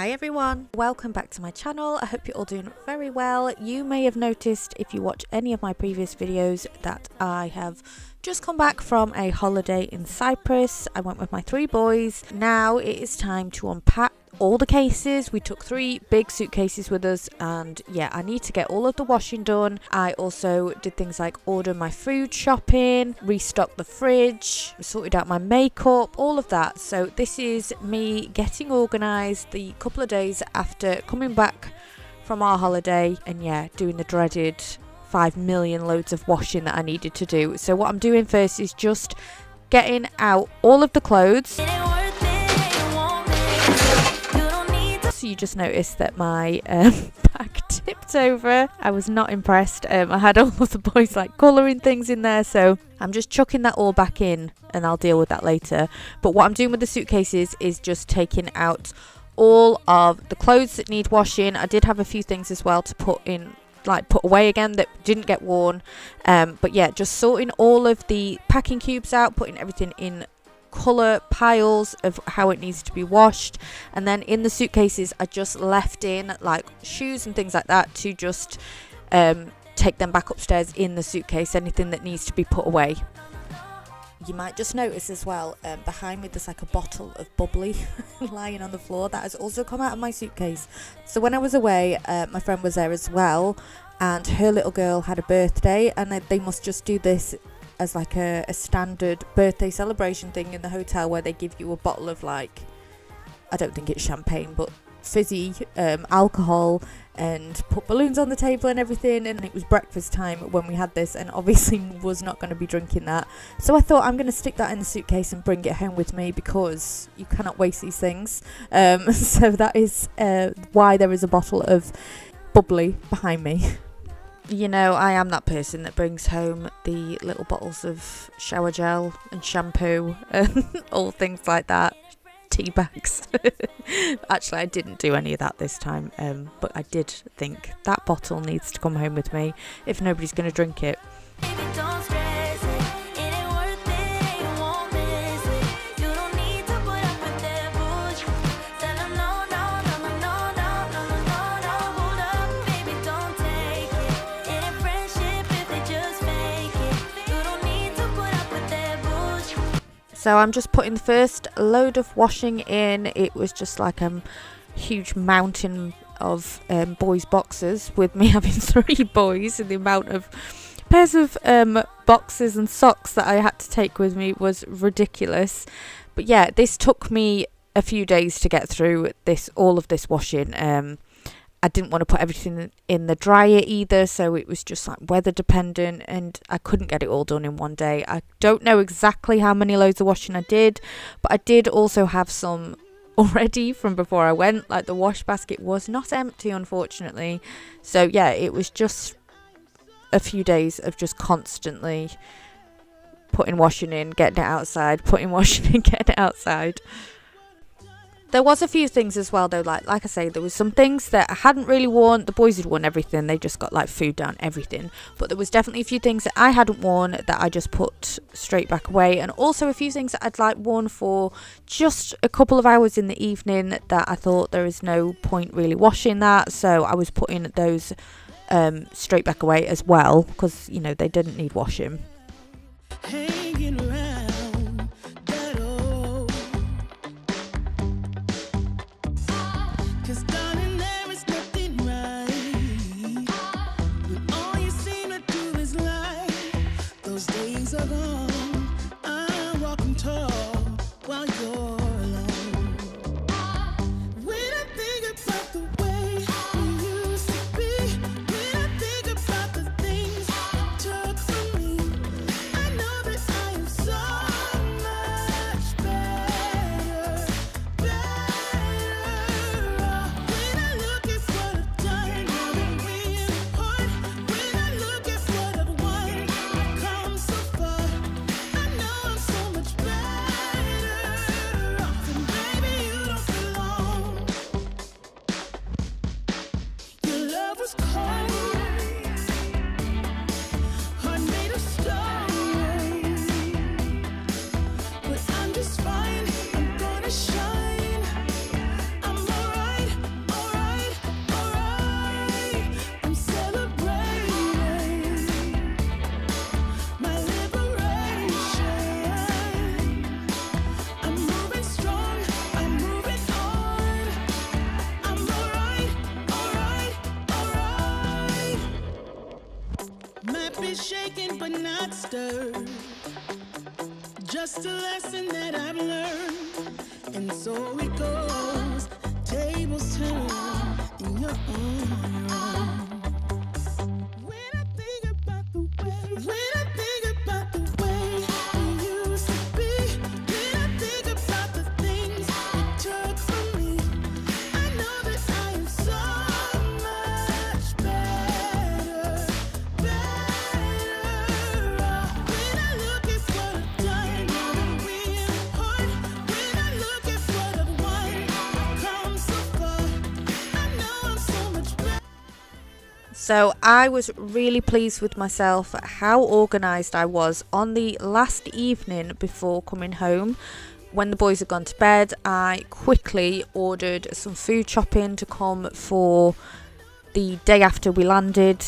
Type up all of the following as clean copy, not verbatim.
Hi everyone, welcome back to my channel. I hope you're all doing very well. You may have noticed if you watch any of my previous videos that I have just come back from a holiday in Cyprus. I went with my 3 boys. Now it is time to unpack all the cases. We took 3 big suitcases with us, and yeah, I need to get all of the washing done. I also did things like order my food shopping, restock the fridge, sorted out my makeup, all of that. So this is me getting organised the couple of days after coming back from our holiday, and yeah, doing the dreaded 5 million loads of washing that I needed to do. So what I'm doing first is just getting out all of the clothes. So you just noticed that my bag tipped over. I was not impressed. I had all of the boys like colouring things in there, so I'm just chucking that all back in and I'll deal with that later. But what I'm doing with the suitcases is just taking out all of the clothes that need washing. I did have a few things as well to put away again that didn't get worn, but yeah, just sorting all of the packing cubes out, putting everything in colour piles of how it needs to be washed, and then in the suitcases I just left in like shoes and things like that to just take them back upstairs in the suitcase, anything that needs to be put away. You might just notice as well, behind me there's like a bottle of bubbly lying on the floor that has also come out of my suitcase. So when I was away, my friend was there as well, and her little girl had a birthday, and they must just do this as like a standard birthday celebration thing in the hotel, where they give you a bottle of like, I don't think it's champagne, but fizzy alcohol, and put balloons on the table and everything. And it was breakfast time when we had this, and obviously was not going to be drinking that, so I thought I'm going to stick that in the suitcase and bring it home with me, because you cannot waste these things. So that is why there is a bottle of bubbly behind me. You know, I am that person that brings home the little bottles of shower gel and shampoo and all things like that. Tea bags. Actually, I didn't do any of that this time, but I did think that bottle needs to come home with me if nobody's going to drink it. So I'm just putting the first load of washing in. It was just like a huge mountain of boys' boxes, with me having 3 boys, and the amount of pairs of boxes and socks that I had to take with me was ridiculous. But yeah, this took me a few days to get through all of this washing. I didn't want to put everything in the dryer either, so it was just like weather dependent, and I couldn't get it all done in one day. I don't know exactly how many loads of washing I did, but I did also have some already from before I went. Like the wash basket was not empty, unfortunately. So yeah, it was just a few days of just constantly putting washing in, getting it outside, putting washing in, getting it outside. There was a few things as well though, like I say, there was some things that I hadn't really worn. The boys had worn everything, they just got like food down, everything. But there was definitely a few things that I hadn't worn that I just put straight back away. And also a few things that I'd like worn for just a couple of hours in the evening that I thought there is no point really washing that. So I was putting those straight back away as well, because, you know, they didn't need washing. Hanging around that old, 'cause darling, there is nothing right, when all you seem to do is lie. Those days are gone, I'm walking tall while you're alone. When I think about the way we used to be, when I think about the things you took from me, I know that I am so much better, better off. When I look at what I've done, now that we're apart, when I look at what I've won, I've come so far. I know I'm so much better just a lesson that I've learned. And so it goes, tables turn, and you're on your own. When I think about the way we used to be, when I think about the things you took from me, I know that I am so much better off. When I look at what I've done, now that we're apart, when I look at what I've won, I've come so far, I know I'm so much better. So I was really pleased with myself at how organised I was on the last evening before coming home. When the boys had gone to bed, I quickly ordered some food shopping to come for the day after we landed.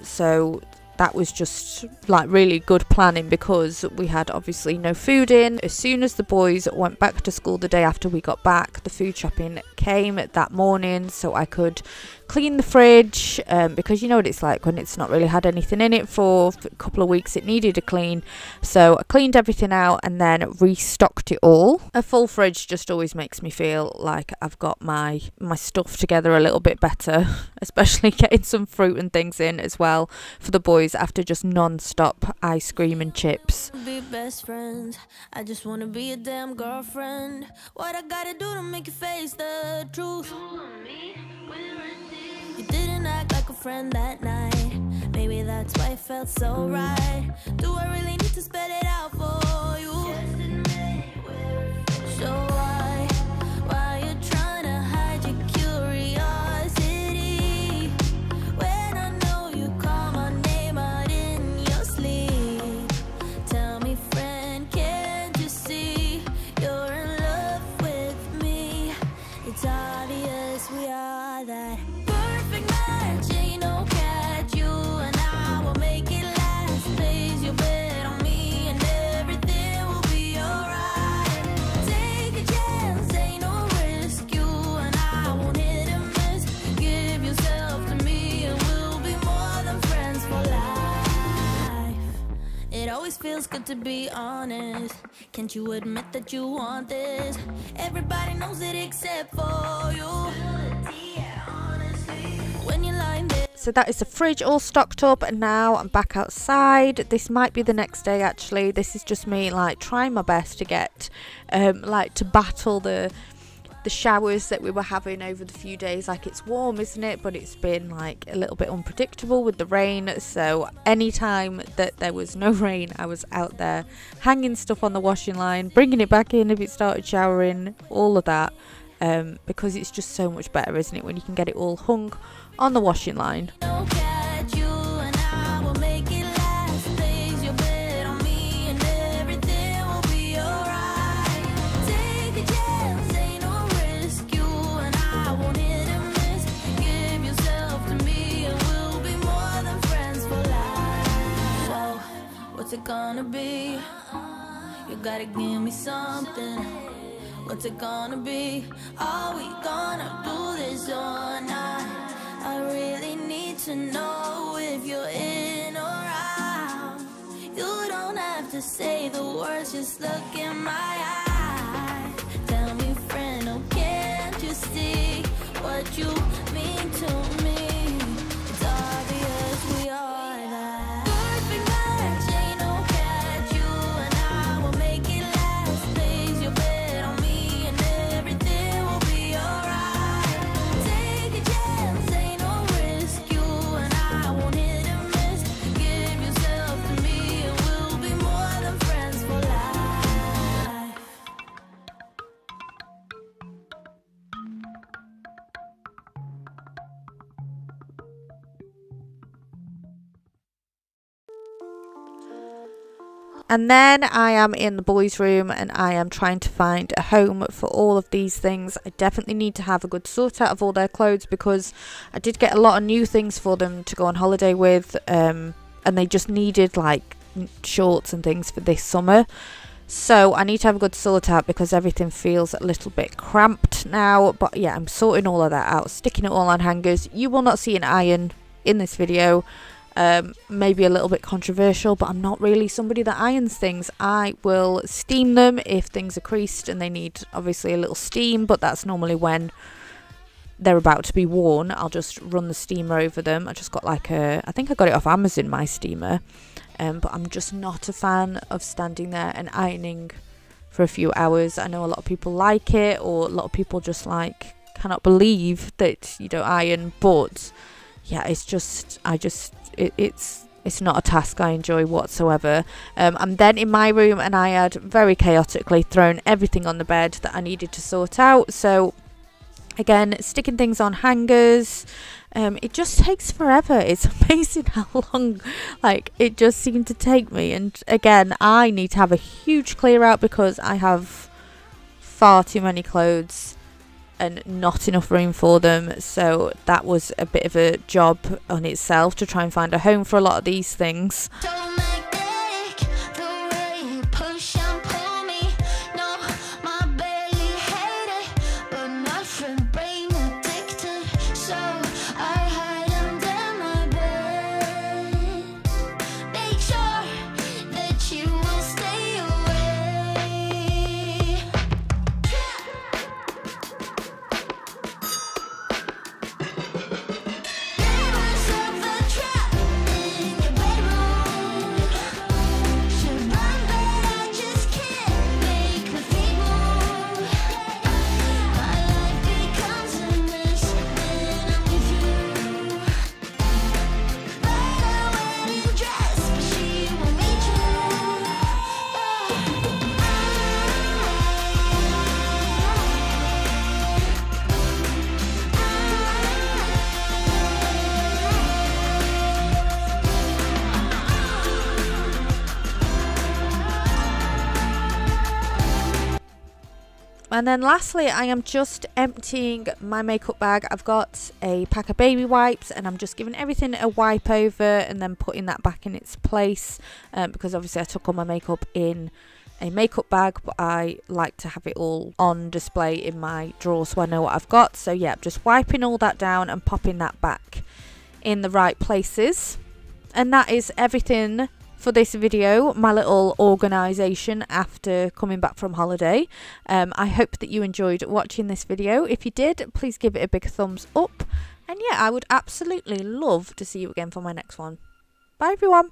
So that was just like really good planning, because we had obviously no food in. As soon as the boys went back to school the day after we got back, the food shopping came that morning, so I could clean the fridge, because you know what it's like when it's not really had anything in it for a couple of weeks. It needed a clean, so I cleaned everything out and then restocked it all. A full fridge just always makes me feel like I've got my stuff together a little bit better, especially getting some fruit and things in as well for the boys after just non-stop ice cream and chips. Be best friends. I just wanna be a damn girlfriend. What I gotta do to make you face the truth? You didn't act like a friend that night. Maybe that's why it felt so right. Do I really need to spell it out for you? So why you trying to hide your curiosity when I know you call my name out in your sleep? Tell me, friend, can't you see you're in love with me? It's obvious we are that perfect match. Ain't no catch. You and I will make it last. Place your bet on me and everything will be alright. Take a chance, ain't no risk. You and I won't hit and miss. Give yourself to me and we'll be more than friends for life. It always feels good to be honest. Can't you admit that you want this? Everybody knows it except for you. When you're lying there. So that is the fridge all stocked up, and now I'm back outside. This might be the next day actually. This is just me like trying my best to get like to battle the showers that we were having over the few days. Like, it's warm, isn't it? But it's been like a little bit unpredictable with the rain. So anytime that there was no rain, I was out there hanging stuff on the washing line, bringing it back in if it started showering, all of that, because it's just so much better, isn't it, when you can get it all hung on the washing line. No catch. You and I will make it last. Place your bet on me and everything will be alright. Take a chance, ain't no risk. You and I won't hit and miss. Give yourself to me and we'll be more than friends for life. So, what's it gonna be? You gotta give me something. What's it gonna be? Are we gonna do this or not? I really need to know if you're in or out. You don't have to say the words, just look in my eyes. Tell me, friend, oh, can't you see what you mean to me? It's obvious we are that perfect match. Ain't no catch. You and I will make it last. Place your bet on me and everything will be alright. Take a chance, ain't no risk. You and I won't hit and miss. Give yourself to me and we'll be more than friends for life. And then I am in the boys' room and I am trying to find a home for all of these things. I definitely need to have a good sort out of all their clothes, because I did get a lot of new things for them to go on holiday with, and they just needed like shorts and things for this summer. So I need to have a good sort out because everything feels a little bit cramped now. But yeah, I'm sorting all of that out, sticking it all on hangers. You will not see an iron in this video. Maybe a little bit controversial, but I'm not really somebody that irons things. I will steam them if things are creased and they need obviously a little steam, but that's normally when they're about to be worn. I'll just run the steamer over them. I just got like I think I got it off Amazon, my steamer, but I'm just not a fan of standing there and ironing for a few hours. I know a lot of people like it, or a lot of people just like cannot believe that you don't iron, but yeah, it's not a task I enjoy whatsoever. I'm then in my room and I had very chaotically thrown everything on the bed that I needed to sort out. So again, sticking things on hangers, it just takes forever. It's amazing how long like it just seemed to take me. And again, I need to have a huge clear out because I have far too many clothes and not enough room for them. So that was a bit of a job on itself to try and find a home for a lot of these things. And then lastly, I am just emptying my makeup bag. I've got a pack of baby wipes and I'm just giving everything a wipe over and then putting that back in its place, because obviously I took all my makeup in a makeup bag, but I like to have it all on display in my drawer so I know what I've got. So yeah, just wiping all that down and popping that back in the right places. And that is everything for this video, my little organisation after coming back from holiday. I hope that you enjoyed watching this video. If you did, please give it a big thumbs up. And yeah, I would absolutely love to see you again for my next one. Bye everyone.